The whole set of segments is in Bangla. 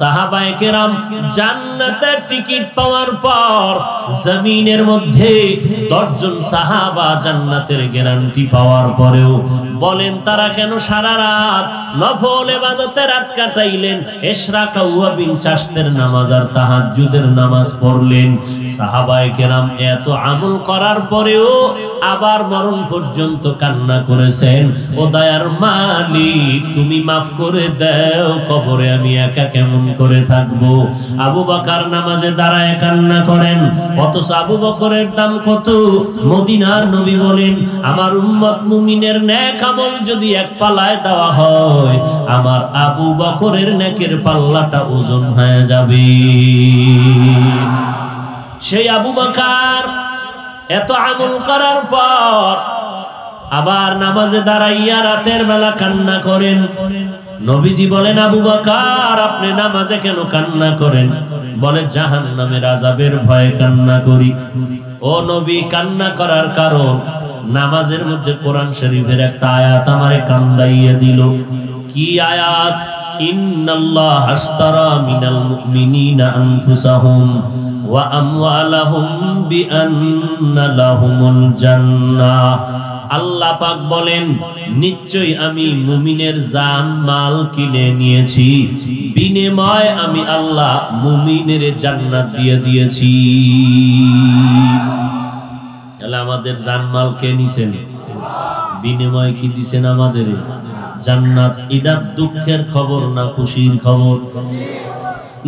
সাহাবায়ে কেরাম জান্নাতের টিকিট পাওয়ার পর জমিনের মধ্যে 10 জন সাহাবা জান্নাতের গ্যারান্টি পাওয়ার পরেও বলেন তারা কেন সারা রাত নফল ইবাদতে রাত কাটাইলেন, ইশরাক ওয়া বিন চাশতের নামাজ আর তাহাজ্জুদের নামাজ পড়লেন। সাহাবায়ে কেরাম এত আমল করার পরেও আবার মরণ পর্যন্ত কান্না করেছেন, ও দয়ার মালিক তুমি মাফ করে দাও, কবরে আমি একা কেমন করে থাকবো। আবু বকর নামাজে দাঁড়ায় কান্না করেন, অথচ আবু বকরের দাম কত। মদিনার নবী বলেন আমার উম্মত মুমিনের নেক আমল যদি এক পাল্লায় দেওয়া হয়, আমার আবু বকরের নেকের পাল্লাটা ওজন হয়ে যাবে। সেই আবু বকর এত আমল করার পর আবার নামাজে দাঁড়াইয়া রাতের বেলা কান্না করেন। নবীজি বলেন আবু বকর আপনি নামাজে কেন কান্না করেন? বলে জাহান্নামের আযাবের ভয়ে কান্না করি। ও নবী, কান্না করার কারণ নামাজের মধ্যে কোরআন শরীফের একটা আয়াত আমারে কান্দাইয়া দিল। কি আয়াত? ইন্নাল্লাহা আশতারা মিনাল মুমিনিনা আনফুসাহুম ওয়া আমওয়ালাহুম বিআন্না লাহুমুল জান্নাহ। আল্লাহ পাক বলেন নিশ্চয়ই আমি মুমিনের জান মাল কিনে নিয়েছি, বিনিময়ে আমি আল্লাহ মুমিনের জান্নাত দিয়ে দিয়েছি। তাহলে আমাদের জান মাল কে নিছেন? বিনিময়ে কি দিবেন আমাদের? জান্নাত। এটা দুঃখের খবর না খুশির খবর?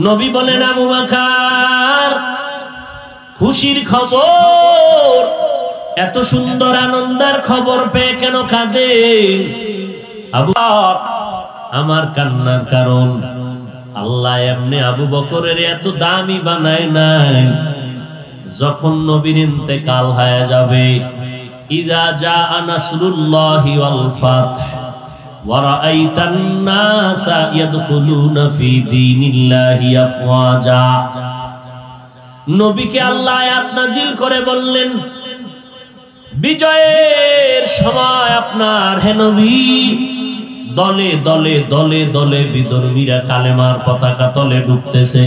নবী বলেন আবু বকর খুশির খবর। এত সুন্দর আনন্দের খবর পেয়ে কেন কাঁদেন? আবু বকর আমার কান্নার কারণ আল্লাহ এমনি আবু বকরের এত দামি বানায় নাই। যখন নবীর ইন্তেকাল হয়ে যাবে, ইযা জাআ নাসরুল্লাহি ওয়াল ফাতহ ওয়া রাআইতান নাসা ইয়াদখুলুনা ফি দীনিল্লাহি আফওয়াজা, নবীকে আল্লাহ আয়াত নাজিল করে বললেন বিজয়ের সময় আপনার হে নবী দলে দলে দলে দলে বিধর্মীরা কালেমার পতাকা তলে ঢুকতেছে।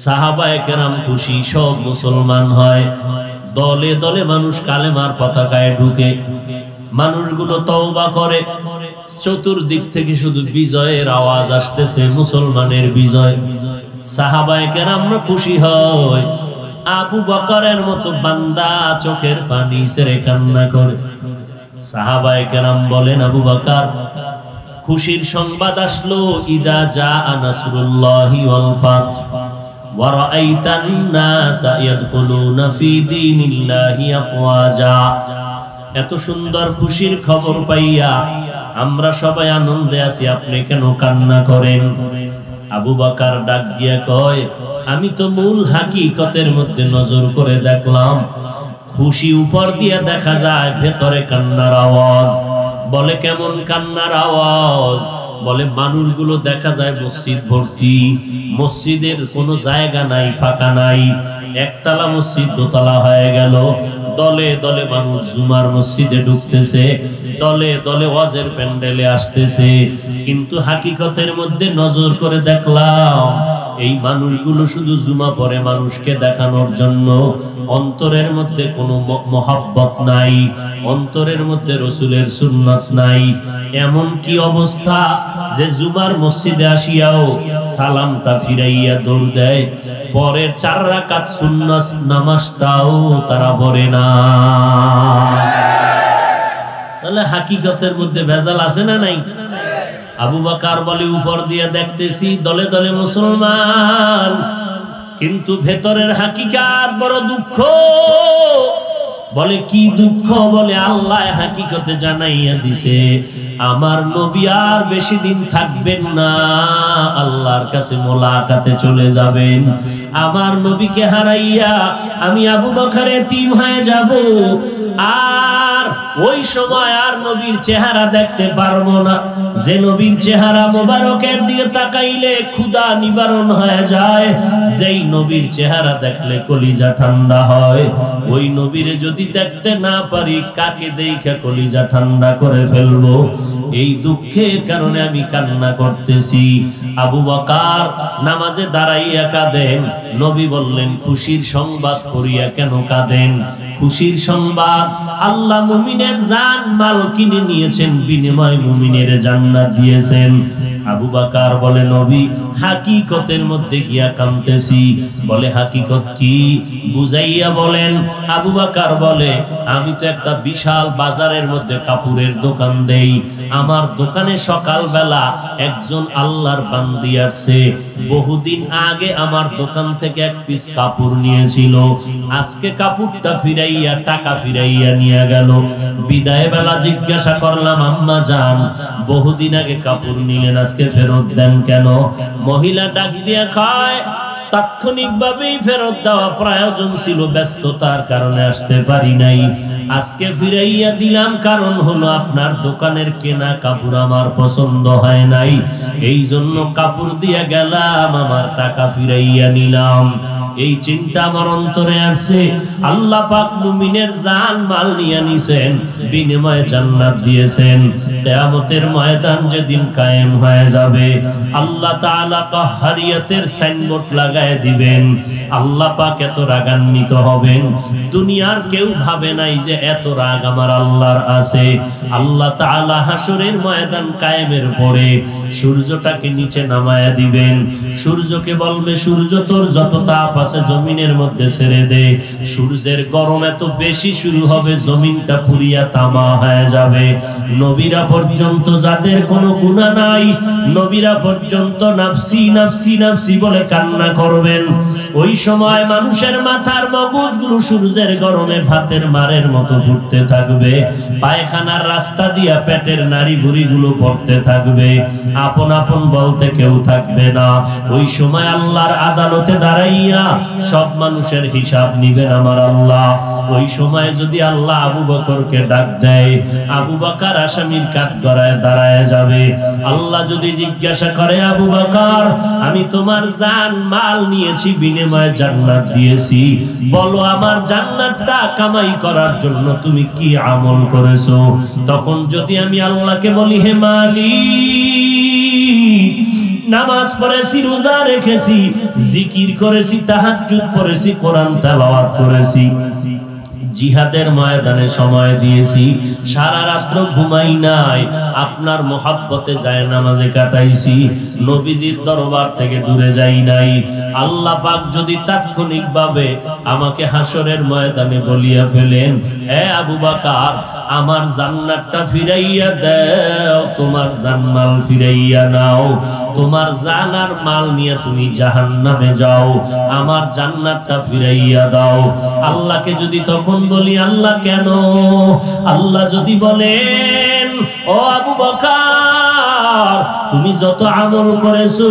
সাহাবায়ে কেরাম খুশি, সব মুসলমান হয়, দলে দলে মানুষ কালেমার পতাকায় ঢুকে, মানুষগুলো তওবা করে, চতুর্দিক থেকে শুধু বিজয়ের আওয়াজ আসতেছে, মুসলমানের বিজয়। সাহাবায়ে কেরাম খুশি হয়, আবু বকরের মতো বান্দা চোখের পানি ছেড়ে কান্না করে। সাহাবায়ে কেরাম বলেন আবু বকর খুশির সংবাদ আসলো, ইযা জাআ নাসরুল্লাহি ওয়াল ফাতহ ওয়া রাআইতান নাসা ইয়াদখুলুনা ফি দীনিল্লাহি আফওয়াজা। এত সুন্দর খুশির খবর পাইয়া আমরা সবাই আনন্দে আছি, আপনি কেন কান্না করেন? আবু বকর ডাক দিয়া কয় আমি তো মূল হাকিকতের মধ্যে নজর করে দেখলাম, খুশি উপর দিয়ে দেখা যায়, ভেতরে কান্নার আওয়াজ। বলে কেমন কান্নার আওয়াজ? বলে মানুষগুলো দেখা যায় মসজিদ ভর্তি, মসজিদের কোনো জায়গা নাই, ফাঁকা নাই, একতলা মসজিদ দোতলা হয়ে গেল, দলে দলে মানুষ জুমার মসজিদে ঢুকতেছে, দলে দলে ওয়াজের প্যান্ডেলে আসতেছে। কিন্তু হাকিকতের মধ্যে নজর করে দেখলাম এই মানুষগুলো শুধু জুমা পড়ে মানুষকে দেখানোর জন্য, অন্তরের মধ্যে কোনো মহব্বত নাই, অন্তরের মধ্যে রাসূলের সুন্নাত নাই। এমন কি অবস্থা যে জুমার মসজিদে আসিয়াও সালামটা ফিরাইয়া দৌড় দেয়, পরের 4 রাকাত সুন্নাত নামাজটাও তারা পড়ে না। তাহলে হাকিকতের মধ্যে ভেজাল আছে না নাই? আবু বকর বলে উপর দিয়ে দেখতেছি দলে দলে মুসলমান, কিন্তু ভেতরের হাকিকত বড় দুঃখ। বলে কি দুঃখ? বলে আল্লাহ হাকিকতে জানাইয়া দিছে আমার নবী আর বেশি দিন থাকবেন না, আল্লাহর কাছে মোলাকাতে চলে যাবেন। আমার নবীকে হারাইয়া আমি আবু বকর এতিম হয়ে যাব, আর ওই সময় আর নবীর চেহারা দেখতে পারবো না। যে নবীর চেহারা মোবারকের দিকে তাকাইলে ক্ষুধা নিবারণ হয়ে যায়, যেই নবীর চেহারা দেখলে কলিজা ঠান্ডা হয়, ওই নবীরে যদি দেখতে না পারি কাকে দেখে কলিজা ঠান্ডা করে ফেলবো? এই দুঃখের কারণে আমি কান্না করতেছি। আবু বকর নামাজে দাঁড়াইয়া কাঁদেন। নবী বললেন, খুশির সংবাদ করিয়া কেন কাঁদেন? খুশির সংবাদ, আল্লাহ মুমিনের জান মাল কিনে নিয়েছেন, বিনিময়ে মুমিনের জান্নাত দিয়েছেন। আবু বকর বলে, নবী হাকিকতের মধ্যে গিয়া কাঁদতেছি। বলে, হাকিকত কি? বুঝাইয়া বলেন। আবু বকর বলে, আমি তো একটা বিশাল বাজারের মধ্যে কাপড়ের দোকান দেই। আমার দোকানে সকালবেলা একজন আল্লাহর বান্দি আসছে। বহুদিন আগে আমার দোকান থেকে এক পিস কাপড় নিয়েছিল। আজকে কাপড়টা ফিরাইয়া, টাকা ফিরাইয়া নিয়ে গেল। বিদায় বেলা জিজ্ঞাসা করলাম, আম্মা জান, বহুদিন আগে কাপড় নিলেন, আজকে ফেরত দেন কেন? মহিলা ডাক দিয়া কয়, তাৎক্ষণিকভাবেই ফেরত দেওয়া প্রয়োজন ছিল, ব্যস্ততার কারণে আসতে পারি নাই। আজকে ফিরাইয়া দিলাম, কারণ হলো আপনার দোকানের কেনা কাপড় আমার পছন্দ হয় নাই, এই জন্য কাপড় দিয়া গেলাম, আমার টাকা ফিরাইয়া নিলাম। এই চিন্তা আমার অন্তরে আসছে। আল্লাহ পাক মুমিনের জান মাল নিয়ে নিছেন, বিনিময়ে জান্নাত দিয়েছেন। কিয়ামতের ময়দান যেদিন কায়েম হয়ে যাবে, আল্লাহ তাআলা কাহ্হারিয়াতের সাইনবোর্ড লাগায় দিবেন। আল্লাহ পাক এত রাগান্বিত হবেন, দুনিয়ার কেউ ভাবে নাই যে এত রাগ আমার আল্লাহর আছে। আল্লাহ তাআলা হাসরের ময়দান কায়েমের পরে সূর্যটাকে নিচে নামায়া দিবেন। সূর্যকে বলবে, সূর্য তোর যত তাপ আছে জমিনের মধ্যে ছেড়ে দে। সূর্যের গরম এত বেশি শুরু হবে, জমিনটা পুরিয়া তামা হয়ে যাবে। নবীরা পর্যন্ত, যাদের কোনো গুনাহ নাই, নবীরা পর্যন্ত নাফসি নাফসি নাফসি বলে কান্না করবেন। ওই সময় মানুষের মাথার মগজগুলো সূর্যের গরমে ভাতের মারের মতো ঘুরতে থাকবে। পায়খানার রাস্তা দিয়া পেটের নাড়ি ভুঁড়িগুলো পড়তে থাকবে। আপন আপন বলতে কেউ থাকবে না। ওই সময় আল্লাহর আদালতে দাঁড়াইয়া সব মানুষের হিসাব নিবেন আমার আল্লাহ। ওই সময় যদি আল্লাহ আবু বকরকে ডাক দেয়, আবু বকর আসামির কাঠগড়ায় দাঁড়ায় যাবে। আল্লাহ যদি জিজ্ঞাসা করে, আবু বকর, আমি তোমার জান মাল নিয়েছি, বিনিময়ে জান্নাত দিয়েছি, বলো আমার জান্নাতটা কামাই করার জন্য তুমি কি আমল করেছো? তখন যদি আমি আল্লাহকে বলি, হে মালিক, নামাজ পড়েছি, রোজা রেখেছি, জিকির করেছি, তাহাজ্জুদ পড়েছি, কোরআন তেলাওয়াত করেছি, জিহাদের ময়দানে সময় দিয়েছি, সারা রাত্র ঘুমাই নাই, আপনার মহব্বতে যায় নামাজে কাটাইছি, নবীজির দরবার থেকে দূরে যাই নাই, আল্লাহ পাক যদি তাৎক্ষণিকভাবে আমাকে হাসরের ময়দানে বলিয়া ফেলেন, হে আবু বকর, আমার জান্নাতটা ফিরাইয়া দাও, তোমার জান্নাল ফিরাইয়া নাও, তোমার জান আর মাল নিয়ে তুমি জাহান্নামে যাও, আমার জান্নাতটা ফিরাইয়া দাও। আল্লাহকে যদি তখন বলি, আল্লাহ কেন? আল্লাহ যদি বলেন, ও আবু বকর, তুমি যত আমল করেছো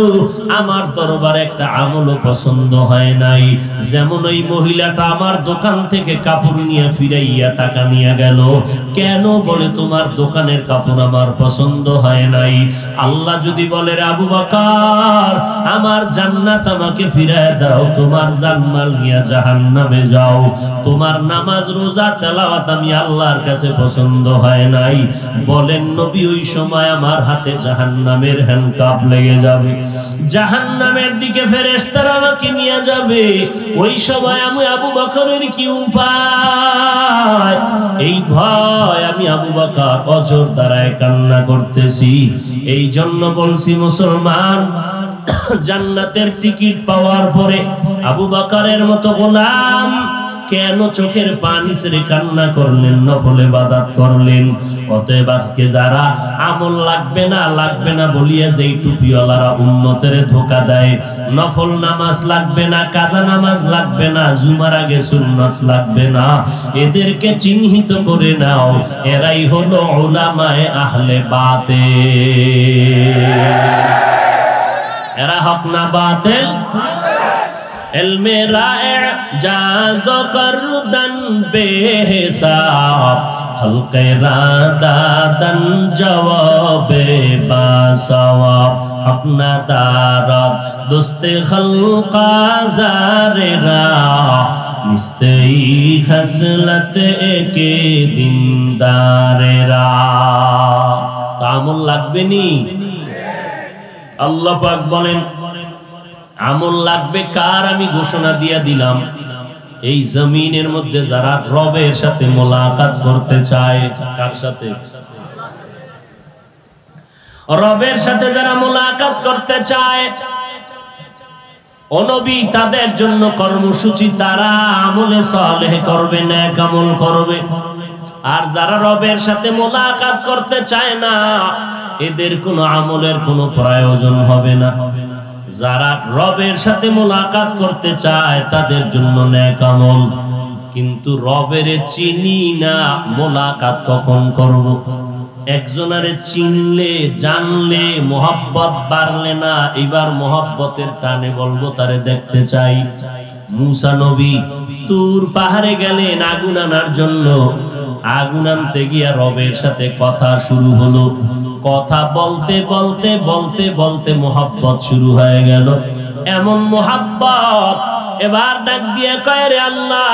আমার দরবারে একটা আমলও পছন্দ হয় নাই। যেমন ওই মহিলাটা আমার দোকান থেকে কাপড় নিয়ে ফিরাইয়া টাকা নিয়ে গেল, কেন? বলে তোমার দোকানের কাপড় আমার পছন্দ হয় নাই। আল্লাহ যদি বলে, আবু বকর, আমার জান্নাত আমাকে ফিরায় দাও, তোমার জানমাল নিয়ে জাহান্নামে যাও, তোমার নামাজ রোজা তেলাওয়াত আমি আল্লাহর কাছে পছন্দ হয় নাই, বলেন নবী, ওই সময় আমার হাতে জাহান্নামের হ্যান্ডকাপ লেগে যাবে, জাহান্নামের দিকে ফেরেশতারা আমাকে নিয়ে যাবে। ওই সময় আমি আবু বকরের কি উপায়? এই ভয় আমি আবু বকর অজর দ্বারায় কান্না করতেছি। এই জন্য বলছি, মুসলমান, জান্নাতের টিকিট পাওয়ার পরে আবু বকরের মতো গোলাম কেন চোখের পানি ছেড়ে কান্না করলেন, নফল ইবাদত করলেন? অতএব আজকে যারা আমল লাগবে না বলিয়া যেই টুপিওয়ালারা উম্মতের ধোঁকা দেয়, নফল নামাজ লাগবে না, কাজা নামাজ লাগবে না, জুমার আগে সুন্নাত লাগবে না, এদেরকে চিহ্নিত করে নাও, এরাই হলো উলামায়ে আহলে বাতিল। এরা হক না বাতিল? ইলমে রায়ে জাযো করদন বেহিসাব, হলকে রাদাদন জওয়াবে বাসওয়াব, হক না দারাত দোস্তে খলকা জারেরা, নিস্তেই খাসলত একে দিনদারেরা। আমল লাগবে নি? আল্লাহ পাক বলেন আমল লাগবে কার? আমি ঘোষণা দিয়ে দিলাম, এই জমিনের মধ্যে যারা রবের সাথে মোলাকাত করতে চায়। কার সাথে? রবের সাথে যারা মোলাকাত করতে চায়, ও নবী তাদের জন্য কর্মসূচি, তারা আমলে সালেহ করবে, নেক আমল করবে। আর যারা রবের সাথে মোলাকাত করতে চায় না, এদের কোনো আমলের কোনো প্রয়োজন হবে না। যারা রবের সাথে মোলাকাত করতে চায় তাদের জন্য নেক আমল। কিন্তু রবের চিনি না, মোলাকাত কখন করব? একজনারে চিনলে জানলে মোহাব্বত বাড়লে না, এবার মোহাব্বতের টানে বলবো তারে দেখতে চাই। মুসা নবী তুর পাহাড়ে গেলেন আগুন আনার জন্য। আগুন আনতে গিয়া রবের সাথে কথা শুরু হলো। কথা বলতে বলতে বলতে বলতে মোহাব্বত শুরু হয়ে গেল। এমন মোহাব্বত, এবার ডাক দিয়ে কয়, রে আল্লাহ,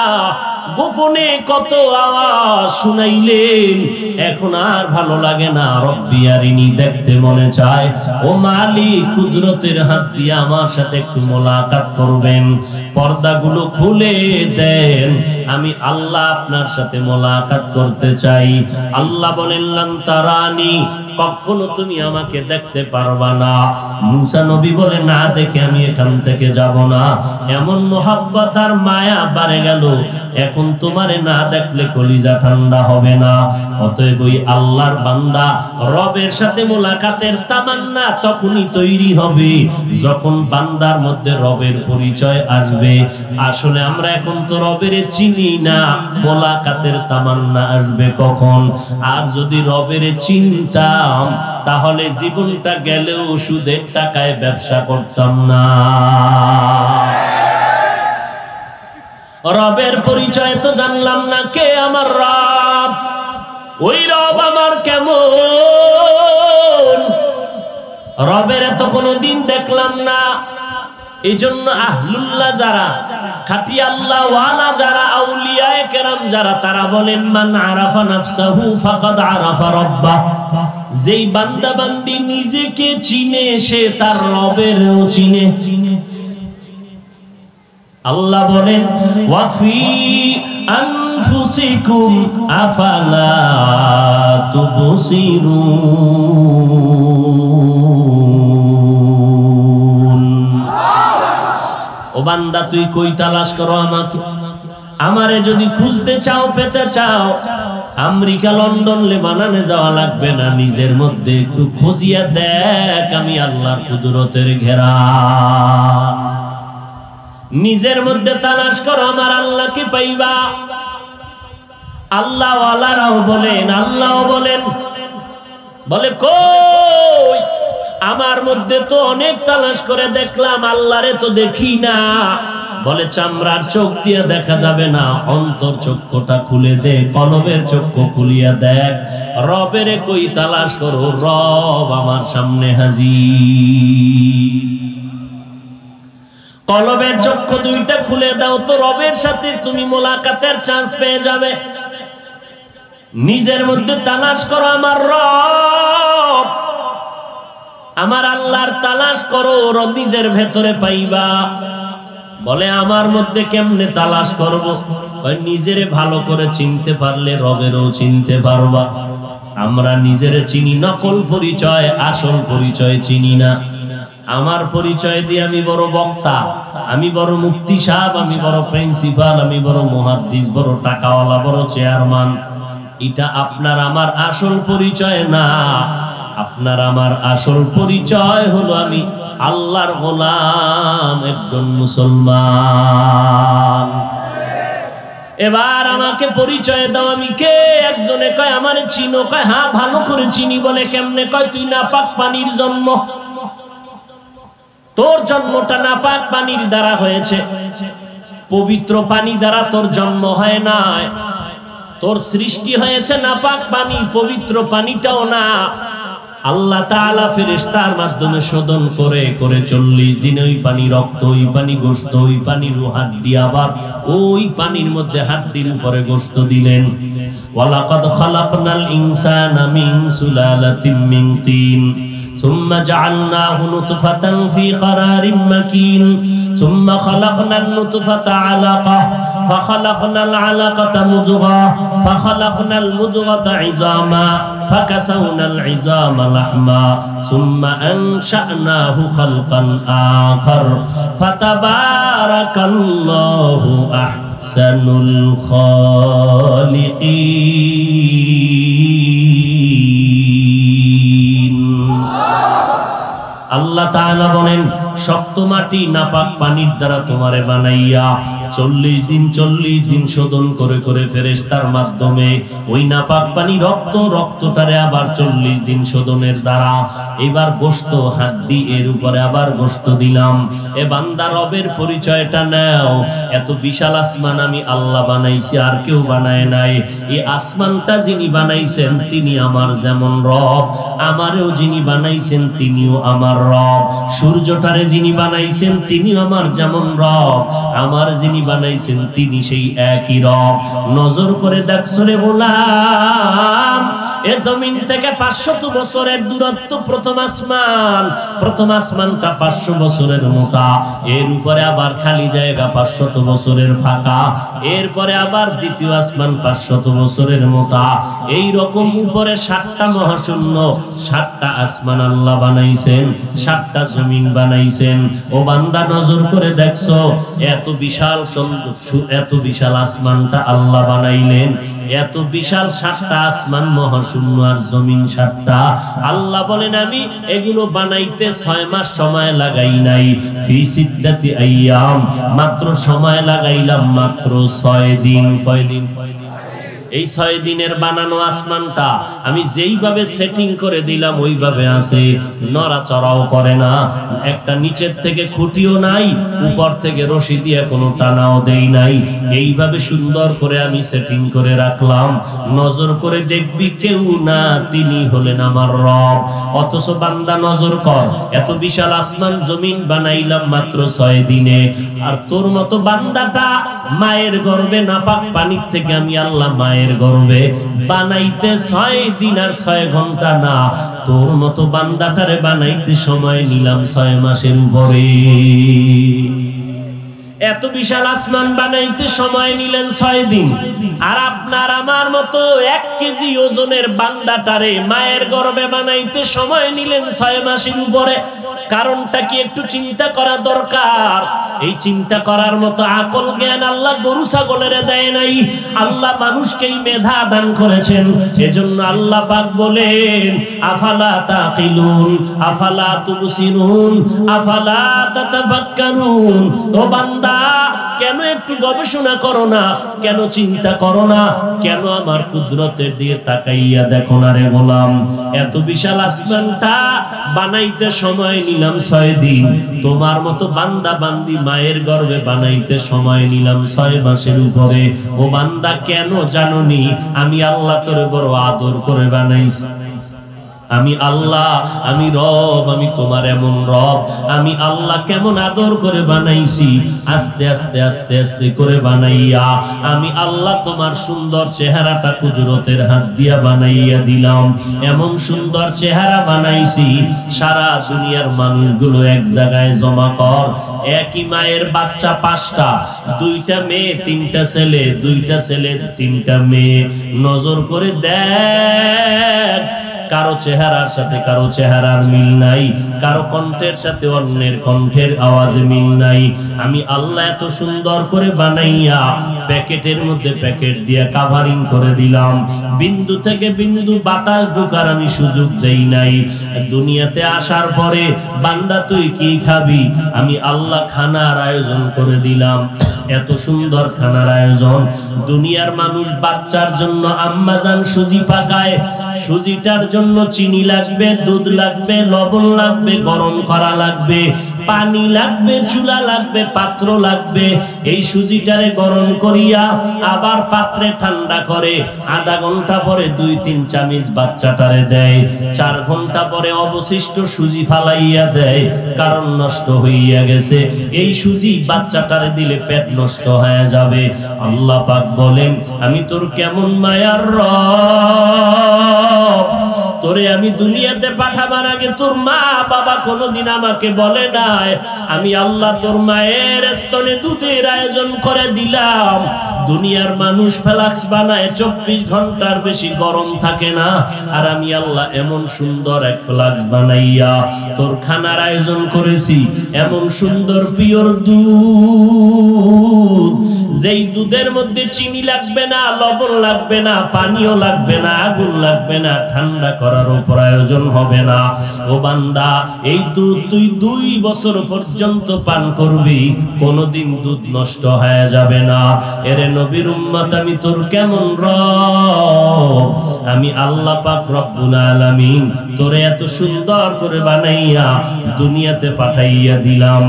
গোপনে কত আওয়াজ শুনাইলেন, এখন আর ভালো লাগে না, রব্বি আরিনি, দেখতে মনে চায়। ও মালিক, কুদরতের হাত দিয়ে আমার সাথে একটু মোলাকাত করবেন, পর্দাগুলো খুলে দেন, আমি আল্লাহ আপনার সাথে মোলাকাত করতে চাই। আল্লাহ বলেন লান তারানি, কখনো তুমি আমাকে দেখতে পারবা না। মুসা নবী বলে, না দেখে আমি এখান থেকে যাব না। এমন মোহাব্বত আর মায়া বাড়ে গেল, এখন তোমারে না দেখলে কলিজা ঠান্ডা হবে না। অতএব ওই আল্লাহর বান্দা রবের সাথে মোলাকাতের তামান্না তখনই তৈরি হবে যখন বান্দার মধ্যে রবের পরিচয় আসবে। আসলে আমরা এখন তো রবের চিনি না, মোলাকাতের তামান্না আসবে কখন? আর যদি রবের চিনতাম, তাহলে জীবনটা গেলেও সুদের টাকায় ব্যবসা করতাম না। রবের পরিচয় তো জানলাম না, কে আমার রব, ওই রব আমার কেমন, রবের তো কোনোদিন দেখলাম না। এই জন্য আহলুল্লাহ যারা, খাঁটি আল্লাহ ওয়ালা যারা, আউলিয়ায়ে কেরাম যারা, তারা বলেন মান আরাফা নাফসাহু ফাকাদ আরাফা রাব্বাহ। যেই বান্দা বান্দি নিজেকে চিনে, সে তার রবেরও চিনে। আল্লাহ বলেন ওয়াফি আনফুসিকুম আফালা তুবসিরুন। ও বান্দা, তুই কই তালাশ করো আমাকে? আমারে যদি খুঁজতে চাও, পেতে চাও, আমেরিকা, লন্ডন, লেবাননে যাওয়া লাগবে না, নিজের মধ্যে একটু খুঁজিয়া দেখ, আমি আল্লাহর কুদরতের ঘেরা। নিজের মধ্যে তালাশ করো, আমার আল্লাহকে পাইবা। আল্লাহ ওয়ালারাও বলেন, আল্লাহও বলেন, বলে কই আমার মধ্যে তো অনেক তালাশ করে দেখলাম, আল্লাহরে তো দেখি না। বলে চামড়ার চোখ দিয়ে দেখা যাবে না, অন্তর চক্ষুটা খুলে দে, কলবের চক্ষু খুলিয়া দেখ, রবের কই তালাশ করো, রব আমার সামনে হাজির। কলবের চক্ষু দুইটা খুলে দাও তো রবের সাথে তুমি মোলাকাতের চান্স পেয়ে যাবে। নিজের মধ্যে তালাশ করো, আমার রব, আমার আল্লাহর তালাশ করো, নিজের ভেতরে পাইবা। বলে আমার মধ্যে কেমনে তালাশ করব? নিজের ভালো করে চিনতে পারলে রবেরও চিনতে পারবা। আমরা নিজের চিনি নকল পরিচয়, আসল পরিচয় চিনি না। আমার পরিচয় দিয়ে আমি বড় বক্তা, আমি বড় মুফতি সাহেব, আমি বড় প্রিন্সিপাল, আমি বড় মুহাদ্দিস, বড় টাকাওয়ালা, বড় চেয়ারম্যান। এটা আপনার আমার আসল পরিচয় না। আপনার আমার আসল পরিচয় হলো আমি আল্লাহর গোলাম, একজন মুসলমান। এবার আমাকে পরিচয় দাও, আমি কে? একজনে কয় আমার চিনো, কয় হ্যাঁ ভালো করে চিনি। বলে কেমনে? কয় তুই নাপাক পানির জন্ম, তোর জন্মটা নাপাক পানির দ্বারা হয়েছে, পবিত্র পানি দ্বারা তোর জন্ম হয় নাই। তোর সৃষ্টি হয়েছে নাপাক পানি, পবিত্র পানিটাও না। আল্লাহ তাআলা ফেরেশতার মাধ্যমে শোধন করে করে 40 দিন ওই পানি রক্ত, ওই পানি গোশত, ওই পানি হাড্ডি, আবার ওই পানির মধ্যে হাড্ডির উপরে গোশত দিলেন। ওয়ালাকাদ খালাকনাল ইনসানা মিন সুলালাতিন মিন তিন সুম্মা জাআলনাহু নুতফাতান ফি ক্বারারিন মাকিন সুম্মা খালাকনান নুতফাতা আলাকা فخلقنا العلقة مضغة فخلقنا المضغة عظاما فكسونا العظام لحما ثم أنشأناه خلقا آخر فتبارك الله أحسن الخالقين আল্লাহ তাআলা বলেন শক্ত মাটি নাপাক পানির দ্বারা তোমারে বানাইয়া 40 দিন শোধন করে করে ফেরেশতার মাধ্যমে ওই নাপাক পানি রক্তটারে আবার 40 দিন শোধনের দ্বারা এবার গোশত হাড্ডি এর উপরে আবার গোশত দিলাম। এ বান্দা রবের পরিচয়টা নাও। এত বিশাল আসমান আমি আল্লাহ বানাইছি, আর কেউ বানায় নাই। এই আসমানটা যিনি বানাইছেন তিনি আমার যেমন রব, আমারও যিনি বানাইছেন তিনিও আমার রব। সূর্যটারে যিনি বানাইছেন তিনিও আমার যেমন রব, আমার যিনি বানাইছেন তিনি সেই একই রব। নজর করে দেখছো রে গোলাম, এ জমিন থেকে 500 বছরের দূরত্ব প্রথম আসমানটা 500 বছরের মোটা, এর উপরে আবার খালি জায়গা 500 বছরের ফাঁকা, এরপরে আবার দ্বিতীয় আসমান 500 বছরের মোটা। এই রকম উপরে 7টা মহাশূন্য, 7টা আসমান আল্লাহ বানাইছেন, 7টা জমিন বানাইছেন। ও বান্দা নজর করে দেখছো, এত বিশাল আসমানটা আল্লাহ বানাইলেন, এত বিশাল 7টা আসমান মহাশূন্য আর জমিন 7টা। আল্লাহ বলেন আমি এগুলো বানাইতে 6 মাস সময় লাগাই নাই, ফি সিদ্দাতি আইয়াম, মাত্র সময় লাগাইলাম মাত্র 6 দিন। কয় দিন? এই 6 দিনের বানানো আসমানটা আমি যেইভাবে সেটিং করে দিলাম ওইভাবে আছে, নড়াচড়াও করে না, একটা নিচের থেকে খুঁটিও নাই, উপর থেকে রশি দিয়ে কোনো টানাও দেই নাই, এইভাবে সুন্দর করে আমি সেটিং করে রাখলাম। নজর করে দেখবি কেউ না, তিনি হলেন আমার রব। অথচ বান্দা নজর কর, এত বিশাল আসমান জমিন বানাইলাম মাত্র 6 দিনে, আর তোর মতো বান্দাটা মায়ের গর্ভে নাপাক পানির থেকে আমি আল্লাহ মায়ের গর্ভে বানাইতে 6 দিন আর 6 ঘন্টা না, তোর মতো বান্দাটারে বানাইতে সময় নিলাম 6 মাসের উপরে। এত বিশাল আসমান বানাইতে সময় নিলেন 6 দিন, আর আপনার আমার মতো 1 কেজি ওজনের বান্দাটারে মায়ের গর্ভে বানাইতে সময় নিলেন 6 মাসের উপরে। কারণটা কি একটু চিন্তা করা দরকার। এই চিন্তা করার মতো আকল জ্ঞান আল্লাহ গরু ছাগলের দেয় নাই, আল্লাহ মানুষকেই মেধা দান করেছেন। এজন্য আল্লাহ পাক বলেন আফালা তাকিলুন আফালা তুবসিরুন আফালা তাতাফাক্কারুন। ও বান্দা, কেন একটু গবেষণা করো না, কেন চিন্তা করো না, কেন আমার কুদরতের দিকে তাকাইয়া দেখো না রে গোলাম। এত বিশাল আসমানটা বানাইতে সময় নিলাম 6 দিন, তোমার মতো বান্দা বান্দি মায়ের গর্ভে বানাইতে সময় নিলাম 6 মাসের উপরে। ও বান্দা, কেন জানোনি? আমি আল্লাহ তোরে বড় আদর করে বানাইছি। আমি আল্লাহ, আমি রব, আমি তোমার এমন রব। আমি আল্লাহ কেমন আদর করে বানাইছি, আস্তে আস্তে আস্তে আস্তে করে বানাইয়া আমি আল্লাহ তোমার সুন্দর চেহারাটা কুদরতের হাত দিয়া বানাইয়া দিলাম। এমন সুন্দর চেহারা বানাইছি, সারা দুনিয়ার মানুষগুলো এক জায়গায় জমা কর। একই মায়ের বাচ্চা 5টা, 2টা মেয়ে 3টা ছেলে, 2টা ছেলে 3টা মেয়ে। নজর করে দেখ, কারো চেহারার সাথে কারো চেহারার মিল নাই, কারো কণ্ঠের সাথে অন্যের কণ্ঠের আওয়াজে মিল নাই। আমি আল্লাহ এত সুন্দর করে বানাইয়া প্যাকেটের মধ্যে প্যাকেট দিয়ে কাভারিং করে দিলাম, বিন্দু থেকে বিন্দু বাতাস ঢোকার আমি সুযোগ দেই নাই। দুনিয়াতে আসার পরে বান্দা তুই কি খাবি, আমি আল্লাহ খানার আয়োজন করে দিলাম। এত সুন্দর খানার আয়োজন। দুনিয়ার মানুষ বাচ্চার জন্য আম্মাজান সুজি পাকায়, সুজিটার জন্য চিনি লাগবে, দুধ লাগবে, লবণ লাগবে, গরম করা লাগবে। পানি লাগবে, চুলা লাগবে, পাত্র লাগবে। এই সুজিটারে গরম করিয়া আবার পাত্রে ঠান্ডা করে আধা ঘন্টা পরে 2-3 চামচ বাচ্চাটারে দেয়। 4 ঘন্টা পরে অবশিষ্ট সুজি ফালাইয়া দেয়, কারণ নষ্ট হইয়া গেছে। এই সুজি বাচ্চাটারে দিলে পেট নষ্ট হয়ে যাবে। আল্লাহ পাক বলেন, আমি তোর কেমন মায়ার রব, তোরে আমি দুনিয়াতে পাঠাবার আগে তোর মা বাবা কোনোদিন আমাকে বলে নাই। আমি আল্লাহ তোর মায়ের স্তনে দুধের আয়োজন করে দিলাম। দুনিয়ার মানুষ ফ্লাক্স বানায় 24 ঘন্টার বেশি গরম থাকে না, আর আমি আল্লাহ এমন সুন্দর এক ফ্লাক্স বানাইয়া তোর খানার আয়োজন করেছি। এমন সুন্দর পিওর দুধ, যেই দুধের মধ্যে চিনি লাগবে না, লবণ লাগবে না, পানিও লাগবে না, আগুন লাগবে না, ঠান্ডা করারও প্রয়োজন হবে না। ও বান্দা, এই দুধ তুই 2 বছর পর্যন্ত পান করবি, কোনোদিন দুধ নষ্ট হয়ে যাবে না। এরে নবীর উম্মত, আমি তোর কেমন রব, আমি আল্লাহ পাক রব্বুল আলামিন তোরে এত সুন্দর করে বানাইয়া দুনিয়াতে পাঠাইয়া দিলাম।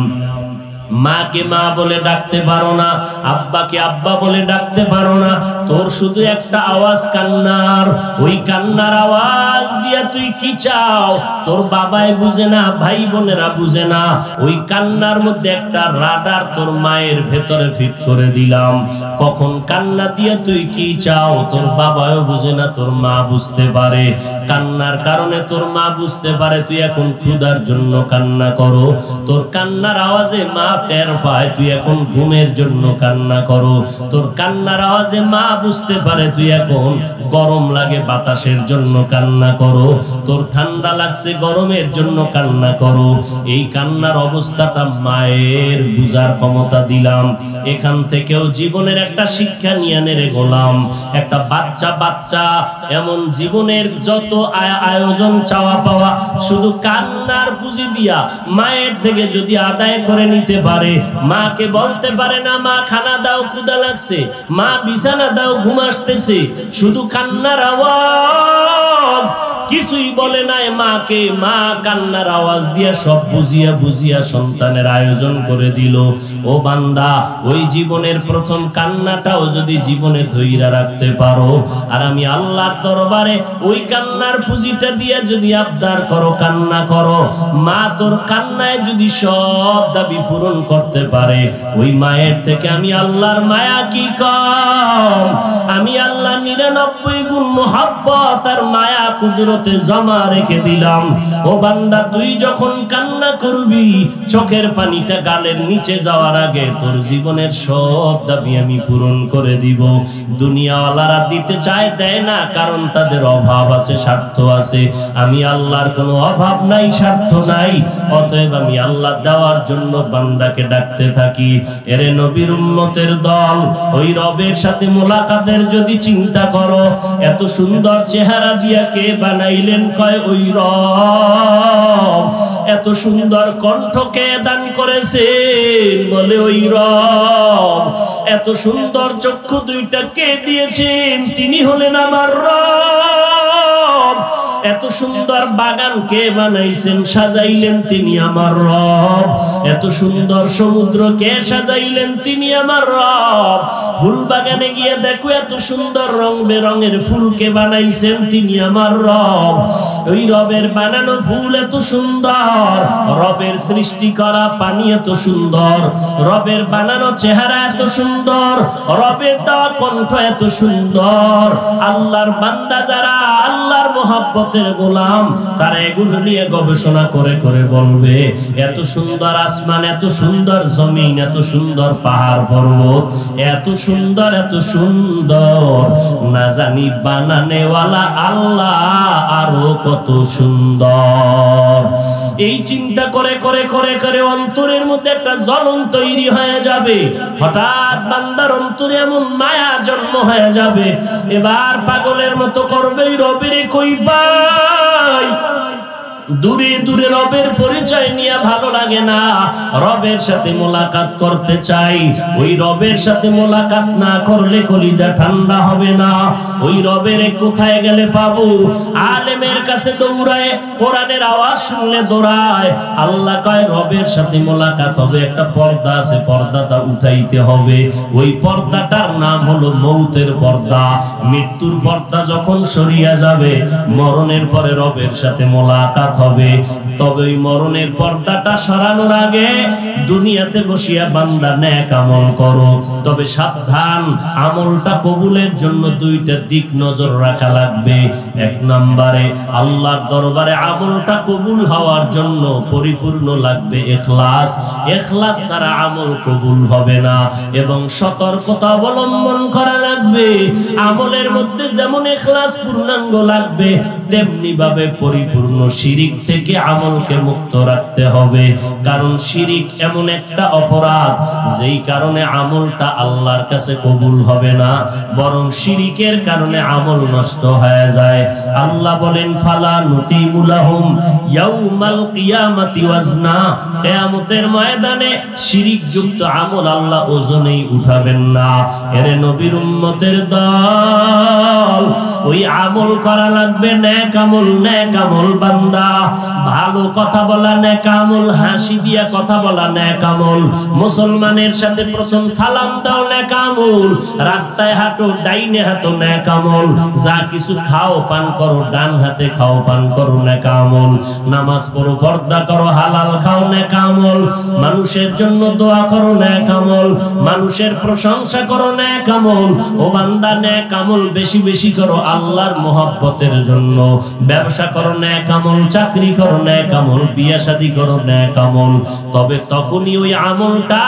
মাকে মা বলে ডাকতে পারো না, আব্বাকে আব্বা বলে ডাকতে পারো না, তোর শুধু একটা আওয়াজ কান্নার। ওই কান্নার আওয়াজ দিয়া তুই কি চাও তোর বাবাই বুঝে না, ভাই বোনেরা বুঝে না। ওই কান্নার মধ্যে একটা রাডার তোর মায়ের ভেতরে ফিট করে দিলাম। কখন কান্না দিয়া তুই কি চাও তোর বাবাও বুঝে না, তোর মা বুঝতে পারে। কান্নার কারণে তোর মা বুঝতে পারে তুই এখন ক্ষুধার জন্য কান্না করো। তোর কান্নার আওয়াজে মা টের পায় তুই এখন ঘুমের জন্য কান্না করো। তোর কান্নার আওয়াজে মা বুঝতে পারে তুই এখন গরম লাগে বাতাসের জন্য কান্না করো। তোর ঠান্ডা লাগছে গরমের জন্য কান্না করো। এই কান্নার অবস্থাটা মায়ের বুঝার ক্ষমতা দিলাম। এখান থেকেও জীবনের একটা শিক্ষা নিয়ে নেরে গোলাম। একটা বাচ্চা এমন জীবনের যত আয়োজন চাওয়া পাওয়া শুধু কান্নার পুঁজি দিয়া মায়ের থেকে যদি আদায় করে নিতে পারে, মাকে বলতে পারে না মা খানা দাও ক্ষুধা লাগছে, মা বিছানা দাও ঘুম আসতেছে, শুধু কান্নার আওয়াজ, কিছুই বলে নাই মাকে। মা কান্নার আওয়াজ দিয়া সব বুঝিয়া সন্তানের আয়োজন করে দিল। ও বান্দা, ওই জীবনের প্রথম কান্নাটাও যদি জীবনে ধইরা রাখতে পারো, আর আমি আল্লাহর দরবারে ওই কান্নার পুঁজিটা দিয়া যদি আবদার করো, কান্না করো, মা তোর কান্নায় যদি সব দাবি পূরণ করতে পারে, ওই মায়ের থেকে আমি আল্লাহর মায়া কি কম। আমি আল্লাহ 99 গুণ মুহাব্বত আর মায়া কুদরতে জমা রেখে দিলাম। ও বান্দা, তুই যখন কান্না করবি, চোখের পানিটা গালের নিচে যাওয়ার আগে তোর জীবনের সব দাবি আমি পূরণ করে দিব। দুনিয়াওয়ালারা দিতে চায়, দেয় না, কারণ তাদের অভাব আছে, স্বার্থ আছে। আমি আল্লাহর কোনো অভাব নাই, স্বার্থ নাই, অতএব আমি আল্লাহ দেওয়ার জন্য বান্দাকে ডাকতে থাকি। এরে নবীর উম্মতের দল, ওই রবের সাথে মোলাকাতের যদি চিন্তা করো, এত সুন্দর চেহারা দিয়া কে বানাইলেন? কয় ওই রব। এত সুন্দর কণ্ঠ কে দান করেছেন? বলে ওই রব। এত সুন্দর চক্ষু দুইটা কে দিয়েছেন? তিনি হলেন আমার রব। এত সুন্দর বাগান কে বানাইছেন, সাজাইলেন? তিনি আমার রব। এত সুন্দর সমুদ্র কে সাজাইলেন? তিনি আমার রব। ফুল বাগানে গিয়ে দেখো এত সুন্দর রং বেরঙের ফুল কে বানাইছেন? তিনি আমার রব। ওই রবের বানানো ফুল এত সুন্দর, রবের সৃষ্টি করা পানি এত সুন্দর, রবের বানানো চেহারা এত সুন্দর, রবের দেওয়া কণ্ঠ এত সুন্দর। আল্লাহর বান্দা যারা, আল্লাহর মোহাব্বতের গোলাম, তারা এগুলো নিয়ে গবেষণা করে করে বলবে, এত সুন্দর আসমান, এত সুন্দর জমিন, এত সুন্দর পাহাড় পর্বত, এত সুন্দর, এত সুন্দর, না জানি বানানেওয়ালা আল্লাহ আরো কত সুন্দর। এই চিন্তা করে করে করে করে অন্তরের মধ্যে একটা জ্বলন তৈরি হয়ে যাবে। হঠাৎ বান্দার অন্তরে এমন মায়া জন্ম হয়ে যাবে, এবার পাগলের মতো করবে রবের কই পাই। দূরে দূরে রবের পরিচয় নিয়ে ভালো লাগে না, রবের সাথে মোলাকাত করতে চাই। ওই রবের সাথে মোলাকাত না করলে কলিজা ঠান্ডা হবে না। ওই রবের কোথায় গেলে পাবো? আলেমের কাছে দৌড়ায়, কোরআনের আওয়াজ শুনলে দৌড়ায়। আল্লাহ কয় রবের সাথে মোলাকাত হবে, একটা পর্দা আছে, পর্দাটা উঠাইতে হবে। ওই পর্দাটার নাম হলো মৌতের পর্দা। মৃত্যুর পর্দা যখন সরিয়া যাবে, মরণের পরে রবের সাথে মোলাকাত হবে। তবে ওই মরণের পর্দাটা সরানোর আগে দুনিয়াতে বসিয়া বান্দা নেক আমল করো। তবে সাবধান, আমলটা কবুলের জন্য দুইটা দিক নজর রাখা লাগবে। এক নম্বরে আল্লাহর দরবারে আমলটা কবুল হওয়ার জন্য পরিপূর্ণ লাগবে ইখলাস। ইখলাস ছাড়া আমল কবুল হবে না। এবং সতর্কতা অবলম্বন করা লাগবে। আমলের মধ্যে যেমন ইখলাস পূর্ণাঙ্গ লাগবে, তেমনি ভাবে পরিপূর্ণ শিরিক থেকে আমলকে মুক্ত রাখতে হবে। কারণ শিরিক এমন একটা অপরাধ যেই কারণে আমলটা আল্লাহর কাছে কবুল হবে না, বরং শিরিকের কারণে আমল নষ্ট হয়ে যায়। আল্লাহ বলেন ফালা নুতিমুলাহুম ইয়াউমাল কিয়ামাতি ওয়াজনা, কিয়ামতের ময়দানে শিরিক যুক্ত আমল আল্লাহ ওজনেই উঠাবেন না। এর নবীর উম্মতের দল, ওই আমল করা লাগবে নেক আমল। নেক আমল বান্দা, ভালো কথা বলা নেক আমল, হাসি দিয়া কথা বলা নেক আমল, মুসলমানের সাথে প্রথম সালাম দাও নেক আমল, রাস্তায় হাঁটো ডাইনে হাঁটো নেক আমল, যা কিছু খাও পান করো ডান হাতে খাও পান করো নেক আমল, নামাজ পড়ো পর্দা করো হালাল খাও নেক আমল, মানুষের জন্য দোয়া করো নেক আমল, মানুষের প্রশংসা করো নেক আমল। ও বান্দা নেক আমল বেশি বেশি করো আল্লাহর মহব্বতের জন্য। ব্যবসা করো নেক আমল, চাকরি করো নেক আমল, বিয়ে শাদী করো নেক আমল। তবে তখনই ওই আমলটা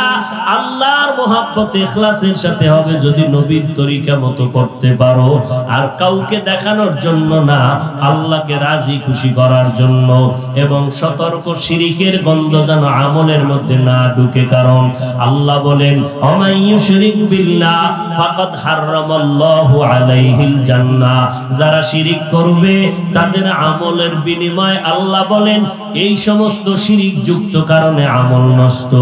আল্লাহর মহব্বত ইখলাসের সাথে হবে যদি নবীর তরিকা মতো করতে পারো। আর কাউকে দেখানোর জন্য না, আল্লাহকে রাজি খুশি করার জন্য। এবং সতর্ক, শিরিকের গন্ধ যেন আমলের মধ্যে না ঢুকে। কারণ আল্লাহ বলেন অমাইয়ুশরিক বিল্লাহ ফাকাদ হারামাল্লাহু আলাইহিল জান্নাহ, যারা শিরিক করবে তাদের আমলের বিনিময় আল্লাহ বলেন এই সমস্ত শিরিক যুক্ত কারণে আমল নষ্ট।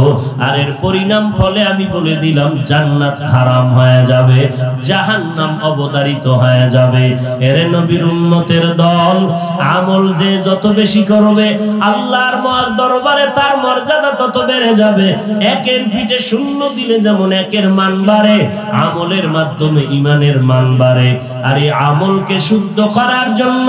আর এর পরিণাম ফলে আমি বলে দিলাম জান্নাত হারাম হয়ে যাবে, জাহান্নাম অবধারিত হয়ে যাবে। এর নবীর উম্মতের দল, আমল যে যত বেশি করবে আল্লাহর দরবারে তার মর্যাদা তত বেড়ে যাবে। একের পিঠে শূন্য দিলে যেমন একের মান বাড়ে, আমলের মাধ্যমে ঈমানের মান বাড়ে। আর এই আমলকে শুদ্ধ করার জন্য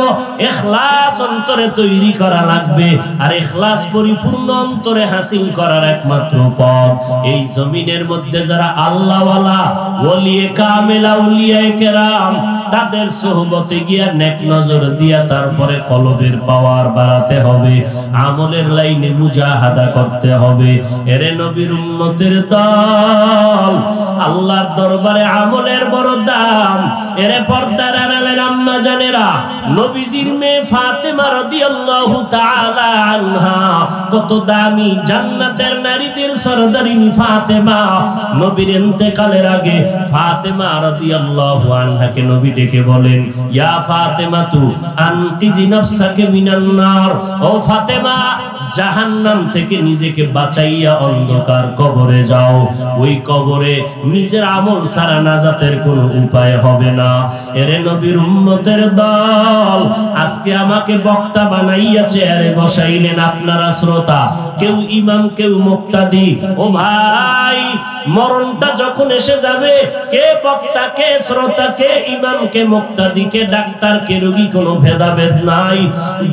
ইখলাস অন্তরে তৈরি করা লাগবে। আর ইখলাস পরিপূর্ণ অন্তরে হাসিল করার একমাত্র পথ, এই জমিনের মধ্যে যারা আল্লাহওয়ালা ওলিয়ে কামেল আউলিয়ায়ে কেরাম, তাদের সোহবতে গিয়া নেক নজর দিয়া তারপরে কলবের পাওয়ার বাড়াতে হবে, আমলের লাইনে মুজাহাদা করতে হবে। এরে নবীর উম্মতের দল, আল্লাহর দরবারে আমলের বড় দাম। এরে পর্দার আড়ালের আম্মা জানেরা, নবীজির মেয়ে ফাতেমা রাদিয়াল্লাহু তাআলা আনহা কত দামি, জান্নাতের নারীদের সরদারিনী ফাতেমা। নবীর ইন্তেকালের আগে ফাতেমা রাদিয়াল্লাহু আনহাকে নবী ডেকে বলেন ইয়া ফাতেমাতু আনকিজি নাফসাকে মিনান নার, ও ফাতেমা জাহান্নাম থেকে নিজেকে বাঁচাইয়া অন্ধকার কবরে যাও। ওই কবরে নিজের আমল ছাড়া নাজাতের কোনো উপায় হবে না। এরে নবীর উম্মতের দল, আজকে আমাকে বক্তা বানাইয়া চেয়ারে বসাইলেন আপনারা শ্রোতা, কেউ ইমাম কেউ মুক্তাদি। ও ভাই, মরণটা যখন এসে যাবে, কে বক্তা কে শ্রোতা কে ইমাম কে মুক্তাদি কে ডাক্তার কে রোগী কোনো ভেদাভেদ নাই।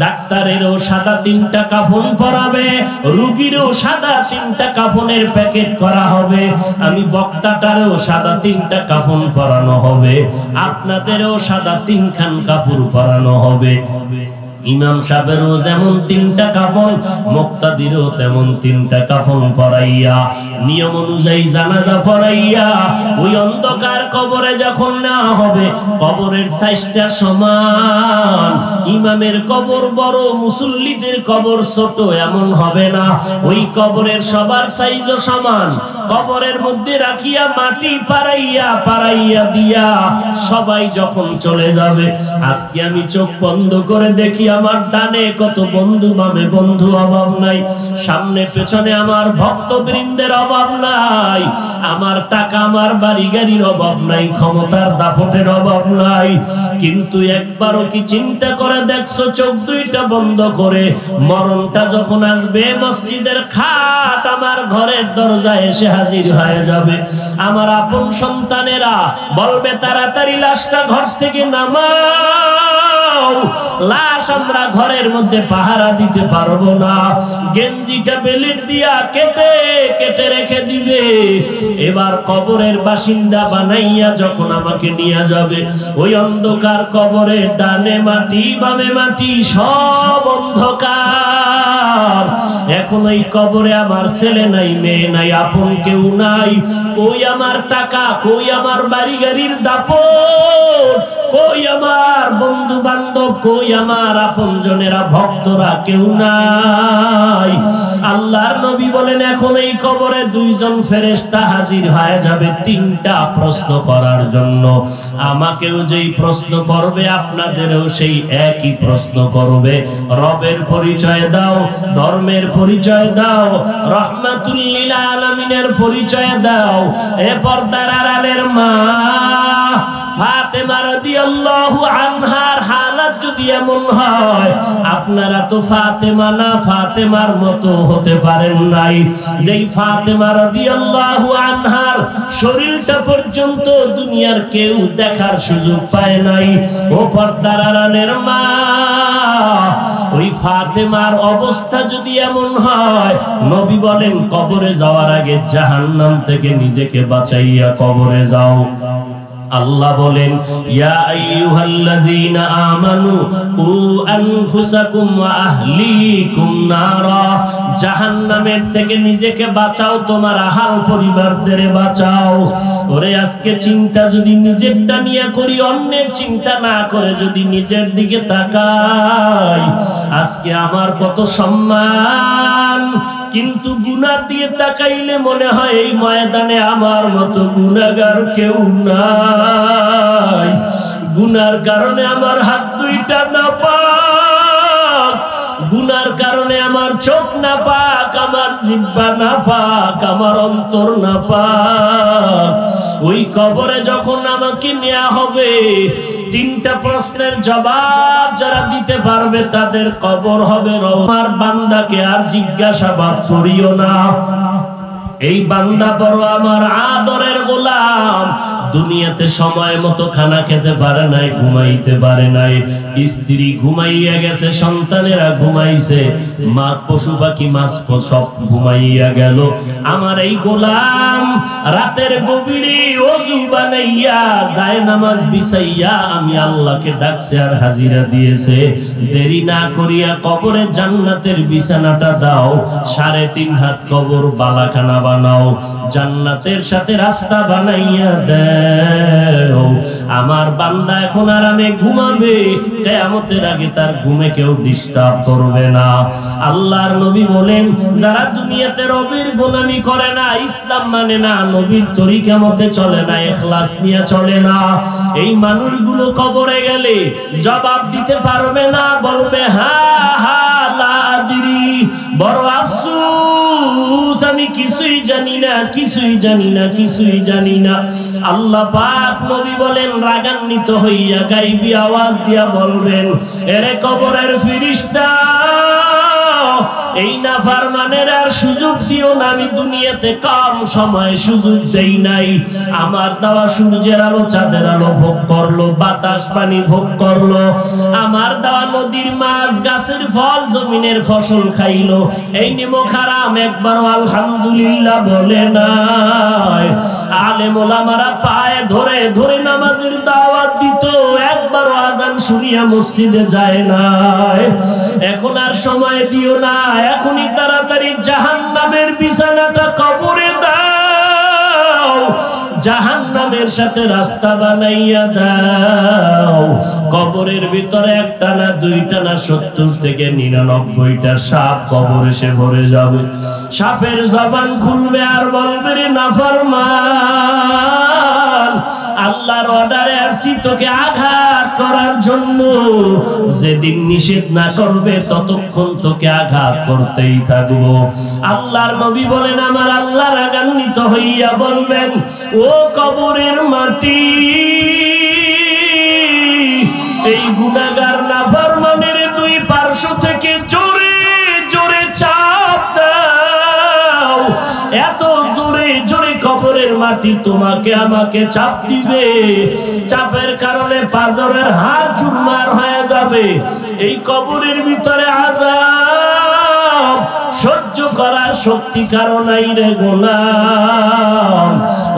ডাক্তারেরও সাদা 3টা কাফন পরাবে, রোগীরও সাদা 3টা কাফনের প্যাকেট করা হবে। আমি বক্তাটারও সাদা 3টা কাফন পরানো হবে, আপনাদেরও সাদা 3 খান কাপড় পরানো হবে। ইমাম সাহেবেরও যেমন 3টা কাফন, মুক্তাদিরও তেমন 3টা কাফন পরাইয়া নিয়ম অনুযায়ী জানাজা পড়াইয়া ওই অন্ধকার কবরে যখন নেওয়া হবে, কবরের সাইজটা সমান। ইমামের কবর বড়, মুসল্লিদের কবর ছোট এমন হবে না। ওই কবরের সবার সাইজও সমান, কবরের মধ্যে রাখিয়া মাটি পাড়াইয়া পাড়াইয়া দিয়া সবাই যখন চলে যাবে, আজকে আমি চোখ বন্ধ করে দেখি আমার ডানে কত বন্ধু, বামে বন্ধু, অভাব নাই। সামনে পেছনে আমার ভক্তবৃন্দের অভাব নাই, আমার টাকা আমার বাড়ি গাড়ির অভাব নাই, ক্ষমতার দাপটের অভাব নাই। কিন্তু একবারও কি চিন্তা করে দেখছো, চোখ দুইটা বন্ধ করে মরণটা যখন আসবে, মসজিদের খাট আমার ঘরের দরজায় এসে হাজির হয়ে যাবে। আমার আপন সন্তানেরা বলবে তাড়াতাড়ি লাশটা ঘর থেকে নামাও, লাশ আমরা ঘরের মধ্যে পাহারা দিতে পারবো না। গেঞ্জিটা বেলেট দিয়া কেটে কেটে রেখে দিবে। এবার কবরের বাসিন্দা বানাইয়া যখন আমাকে নিয়ে যাবে, ওই অন্ধকার কবরে ডানে মাটি বামে মাটি সব অন্ধকার। এখন এই কবরে আমার ছেলে নাই, মেয়ে নাই, আপন কেউ নাই। কই আমার টাকা, কই আমার বাড়ি গাড়ির দাপট, কই আমার বন্ধু বান্ধব, কই আমার আপনজনেরা, ভক্তরা, কেউ নাই। আল্লাহর নবী বলেন এখন এই কবরে দুইজন ফেরেশতা হাজির হয়ে যাবে তিনটা প্রশ্ন করার জন্য। আমাকেও যেই প্রশ্ন করবে আপনাদেরও সেই একই প্রশ্ন করবে। রবের পরিচয় দাও, ধর্মের পরিচয় দাও, রহমাতুল লিল আলামিনের পরিচয় দাও। এ পর্দার আড়ালের মা ফাতেমা রাদিয়াল্লাহু আনহার হালাত যদি এমন হয়, আপনারা তো ফাতেমা না, ফাতেমার মতো হতে পারেন নাই। যেই ফাতেমা রাদিয়াল্লাহু আনহার শরীরটা পর্যন্ত দুনিয়ার কেউ দেখার সুযোগ পায় নাই। ও পর্দার আড়ালের মা, ওই ফাতেমার অবস্থা যদি এমন হয়, নবী বলেন কবরে যাওয়ার আগে জাহান্নাম থেকে নিজেকে বাঁচাইয়া কবরে যাও। আল্লাহ বলেন ইয়া আইয়ুহাল্লাযীনা আমানু কু আনফুসাকুম ওয়া আহলিকুম নারা, জাহান্নামের থেকে নিজেকে বাঁচাও, তোমার আহাল পরিবারদের বাঁচাও। ওরে আজকে চিন্তা যদি নিজেরটা নিয়ে করি, অন্যের চিন্তা না করে যদি নিজের দিকে তাকাই, আজকে আমার কত সম্মান। কিন্তু গুনাহ দিয়ে তাকাইলে মনে হয় এই ময়দানে আমার মতো গুনাহগার কেউ নাই। গুনার কারণে আমার হাত দুইটা নাপাক, গুনার কারণে আমার চোখ নাপাক, আমার জিহ্বা নাপাক, আমার অন্তর নাপাক। ওই কবরে যখন আমাকে নেওয়া হবে, তিনটা প্রশ্নের জবাব যারা দিতে পারবে তাদের কবর হবে। আমার বান্দাকে আর জিজ্ঞাসাবাদ করিও না, এই বান্দা বড় আমার আদরের গোলাম, দুনিয়াতে সময় মতো খানা খেতে পারে নাই, ঘুমাইতে পারে নাই, স্ত্রী ঘুমাইয়া গেছে, সন্তানেরা ঘুমাইছে, মা পশু পাখি মাছ সব ঘুমাইয়া গেল। আমার এই গোলাম রাতের গভীরে ওযু বানাইয়া যায় নামাজ বিছাইয়া আমি আল্লাহকে ডাকছে আর হাজিরা দিয়েছে। দেরি না করিয়া কবরে জান্নাতের বিছানাটা দাও, 3.5 হাত কবর বালাখানা বানাও, জান্নাতের সাথে রাস্তা বানাইয়া দাও। আমার বান্দা এখন আরামে ঘুমাবে, কিয়ামতের আগে তার ঘুমে কেউ ডিস্টার্ব করবে না। আল্লাহর নবী বলেন যারা দুনিয়াতে রবের গোলামি করে না, ইসলাম মানে না, নবীর তরিকা মতে চলে না, ইখলাস নিয়ে চলে না, এই মানুষগুলো কবরে গেলে জবাব দিতে পারবে না, বলবে হা হা লা আদরি, বড় আফসোস, আমি কিছুই জানি না, কিছুই জানি না, কিছুই জানি না। আল্লাহ পাক নবী বলেন রাগান্বিত হইয়া গায়বী আওয়াজ দিয়া বলবেন, এরে কবরের ফেরেশতা, এই নাফরমানের আর সুযোগ দিও না, আমি দুনিয়াতে কম সময় সুযোগ দেই নাই। আমার দেওয়া সূর্যের আলো চাঁদের আলো ভোগ করলো, বাতাস পানি ভোগ করলো, আমার দেওয়া নদীর মাছ গাছের ফল জমিনের ফসল খাইলো, এই নিমক হারাম একবারও আলহামদুলিল্লাহ বলে নাই। আলেম ওলামারা পায়ে ধরে ধরে নামাজের দাওয়াত দিত, একবারও আজান শুনিয়া মসজিদে যায় নাই। এখন আর সময় দিও না, এখনই তাড়াতাড়ি জাহান্নামের বিছানাটা কবরে দাও, জাহান্নামের সাথে রাস্তা বানাইয়া দাও। কবরের ভিতরে একটা না দুইটা না 70 থেকে 99টা সাপ কবরে এসে ভরে যাবে। সাপের জবান খুলবে আর বলবে রে নাফরমান, আল্লাহর অর্ডারে আসি তোকে আঘাত করার জন্য। যেদিন নিষেধ না করবে ততক্ষণ তোকে আঘাত করতেই থাকবো। আল্লাহর নবী বলেন, আমার আল্লাহ রাগান্বিত হইয়া বলবেন, ও কবরের মাটি, এই গুনাহগার নাফরমানের দুই পার্শ্ব থেকে জোরে জোরে চাপ দাও। এত জোরে জোরে কবরের মাটি তোমাকে আমাকে চাপ দিবে, চাপের কারণে পাঁজরের হাড় চুরমার হয়ে যাবে। এই কবরের ভিতরে আযাব সহ্য করার শক্তি কারো নাই রে গোলাম।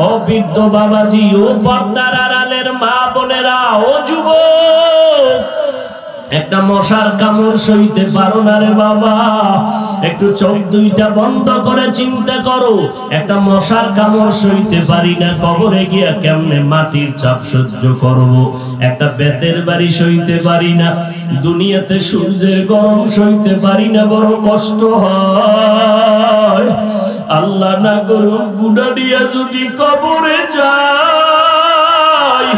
ও বৃদ্ধ বাবাজি, ও পর্দার আড়ালের মা বোনেরা, ও যুবক, একটা মশার কামড় সইতে পারো না রে বাবা? একটু চোখ দুইটা বন্ধ করে চিন্তা করো। একটা মশার কামড় সইতে পারি না, কবরে গিয়া কেমনে মাটির চাপ সহ্য করব? একটা বেতের বাড়ি সইতে পারি না, দুনিয়াতে সূর্যের গরম সইতে পারি না, বড় কষ্ট হয়। আল্লাহ না করুক গুনাহ দিয়া যদি কবরে যাই,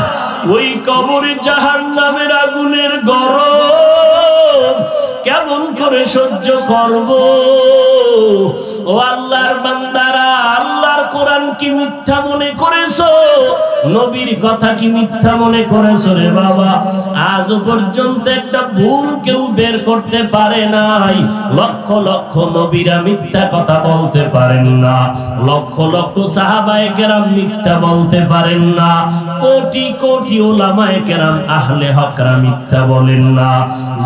ওই কবরে জাহান্নামের আগুনের গরম কেমন করে সহ্য করব? ও আল্লাহর বান্দারা, আল্লাহর কোরআন কি মিথ্যা মনে করেছো? নবীর কথা কি মিথ্যা মনে করেছো রে বাবা? আজ পর্যন্ত একটা ভুল কেউ বের করতে পারে নাই। লক্ষ লক্ষ নবীরা মিথ্যা কথা বলতে পারেন না, লক্ষ লক্ষ সাহাবায়ে কেরাম মিথ্যা বলতে পারেন না, কোটি কোটি উলামায়ে কেরাম আহলে হকরা মিথ্যা বলেন না।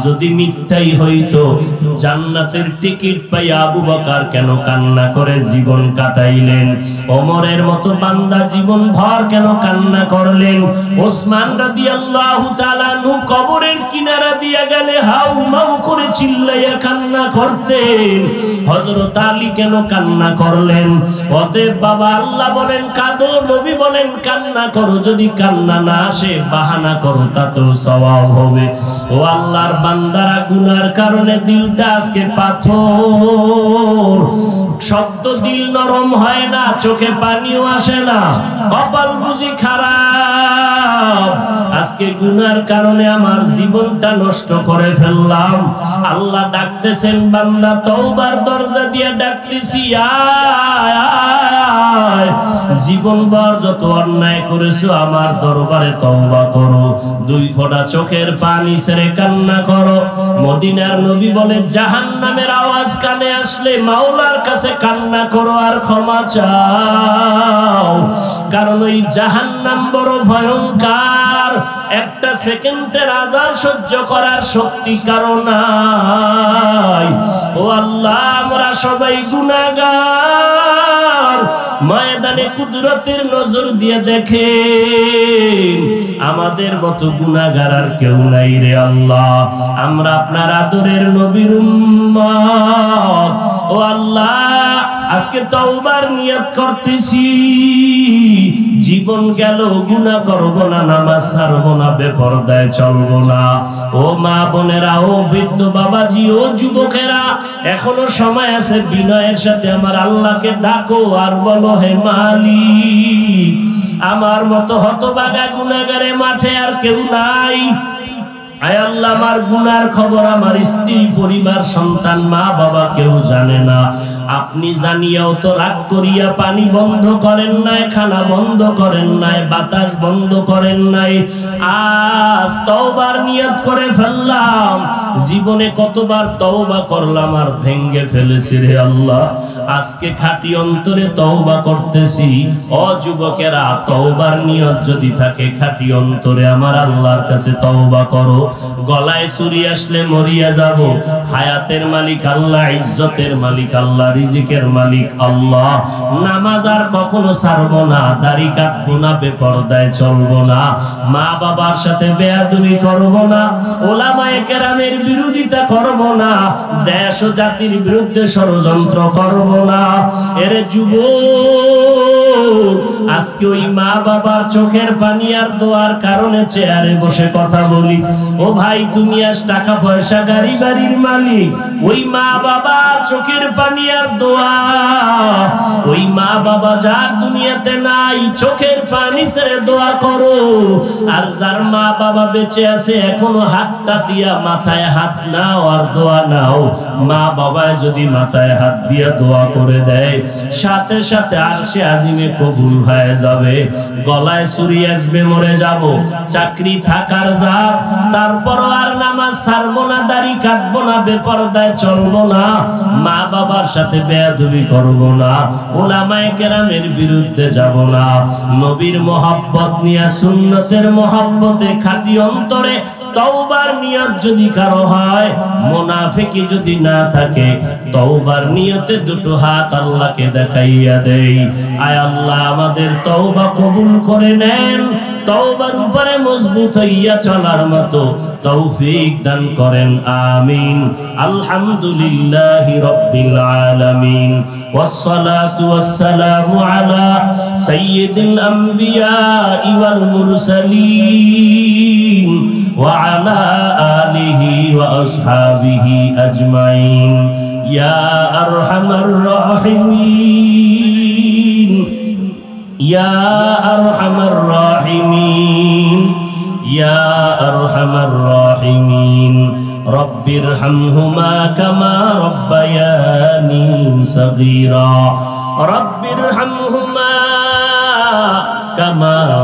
যদি মিথ্যাই হইতো, জান্নাতের টিকিট পাইয়া আবু বকর কেন কান্না করে জীবন কাটাইলেন? ওমরের মতো বান্দা জীবন ভর কেন কান্না করলেন? ওসমান রাদিয়াল্লাহু তাআলা নু কবরের কিনারা দিয়া গেলে হাউ মাউ করে চিল্লাইয়া কান্না করতেন। হযরত আলী কেন কান্না করলেন? অতএব বাবা, আল্লাহ বলেন কাঁদো, নবী বলেন কান্না করো। যদি কান্না না আসে বাহানা করো, তাতেও সওয়াব হবে। ও আল্লাহর বান্দারা, গুনার কারণে দিলটা আজকে পাথর। শব্দ দিল নরম হয় না, চোখে পানিও আসে না, কপাল বুঝি খারাপ। আজকে গুনার কারণে আমার জীবনটা নষ্ট করে ফেললাম। আল্লাহ ডাকতেছেন, বান্দা তওবার দরজা দিয়ে ডাকতেছি, আয় আয়। জীবনভর যত অন্যায় করেছো আমার দরবারে তওবা করো, দুই ফোঁটা চোখের পানি ছেড়ে কান্না করো। মদিনার নবী বলে, জাহান্নামের আওয়াজ কানে আসলে মাওলার কাছে কান্না করো আর ক্ষমা চাও, কারণ ওই জাহান্নাম বড় ভয়ঙ্কর। একটা সেকেন্ডের আযাব সহ্য করার শক্তি কারো নাই। ও আল্লাহ, আমরা সবাই গুনাহগার, ময়দানে কুদরতের নজর দিয়ে দেখেন, আমাদের মতো গুনাহগার আর কেউ নাই রে আল্লাহ। আমরা আপনার আদরের নবীর উম্মত। ও আল্লাহ, আজকে তওবার নিয়ত করতেছি, জীবন গেল গুনাহ করব না, নামাজ ছাড়ব না, বেপরদায় চলব না। ও মা বোনেরা, ও বৃদ্ধ বাবাজি, ও যুবকেরা, এখনো সময় আছে। বিনয়ের সাথে আমার আল্লাহকে ডাকো আর বলো, হে মালিক, আমার মতো হতভাগা গুনাহগারে মাঠে আর কেউ নাই। আয় আল্লাহ, আমার গুনার খবর আমার স্ত্রী, পরিবার, সন্তান, মা বাবা কেউ জানে না। আপনি জানিয়াও তো রাগ করিয়া পানি বন্ধ করেন নাই, খানা বন্ধ করেন নাই, বাতাস বন্ধ করেন নাই। আজ তওবার নিয়ত করে ফেললাম। জীবনে কতবার তওবা করলাম আর ভেঙ্গে ফেলেছি রে আল্লাহ। আজকে খাঁটি অন্তরে তওবা করতেছি। ও যুবকেরা, তওবার নিয়ত যদি থাকে খাঁটি অন্তরে আমার আল্লাহর কাছে তওবা করো। গলায় ছুরি আসলে মরিয়া যাব, হায়াতের মালিক আল্লাহ, ইজ্জতের মালিক আল্লাহ, রিজিকের মালিক আল্লাহ। নামাজ আর কখনো ছাড়বো না, দাড়ি কাটবো না, বেপরদায় চলবো না, মা বাবার সাথে বেয়াদবি করবো না, ওলামায়ে কেরামের বিরোধিতা করবো না, দেশ ও জাতির বিরুদ্ধে ষড়যন্ত্র করবো না। এর যুবক, আজকে ওই মা বাবার চোখের পানি আর দোয়ার কারণে চেয়ারে বসে কথা বলি। ও ভাই, তুমি আজ টাকা পয়সা গাড়ি বাড়ির মালিক, ওই মা বাবা চোখের পানি আর দোয়া, ওই মা বাবা যার দুনিয়াতে নাই চোখের পানি ছেড়ে দোয়া করো। আর যার মা বাবা বেঁচে আছে এখনো হাতটা দিয়া মাথায় হাত নাও আর দোয়া নাও। মা বাবা যদি মাথায় হাত দিয়া দোয়া করে দেয়, সাথে সাথে আরশে আজিমে কবুল হয়ে যাবে। গলায় ছুরি আসবে, মরে যাব, চাকরি থাকার জাত, তারপরও আর নামাজ ছাড়বো না, দাড়ি কাটবো না, বেপরদায় চলবো না, মা বাবার সাথে বেয়াদবি করবো না, উলামায়ে কেরামের বিরুদ্ধে যাব না। নবীর মহব্বত নিয়ে, সুন্নতের মহব্বতে খাঁটি অন্তরে তওবার নিয়ত যদি কারো হয়, মুনাফিকি যদি না থাকে, তওবার নিয়তে দুটো হাত আল্লাহকে দেখাইয়া দেই। আয় আল্লাহ, আমাদের তওবা কবুল করে নেন, তওবার উপরে মজবুত হইয়া চলার মতো তৌফিক দান করেন, আমিন। আলহামদুলিল্লাহি রাব্বিল আলামিন, ওয়াসসালাতু ওয়াসসালামু আলা সাইয়্যিদিল আমবিয়া ওয়াল মুরসালিন ওয়া আলা আলিহি ওয়া আসহাবিহি আজমাইন, ইয়া আরহামার রাহিমিন, ইয়া আরহামার রাহিমিন, ইয়া আরহামার রাহিমিন। রব্বিরহামহুমা কামা রব্বায়ানি সগীরা, রব্বিরহামহুমা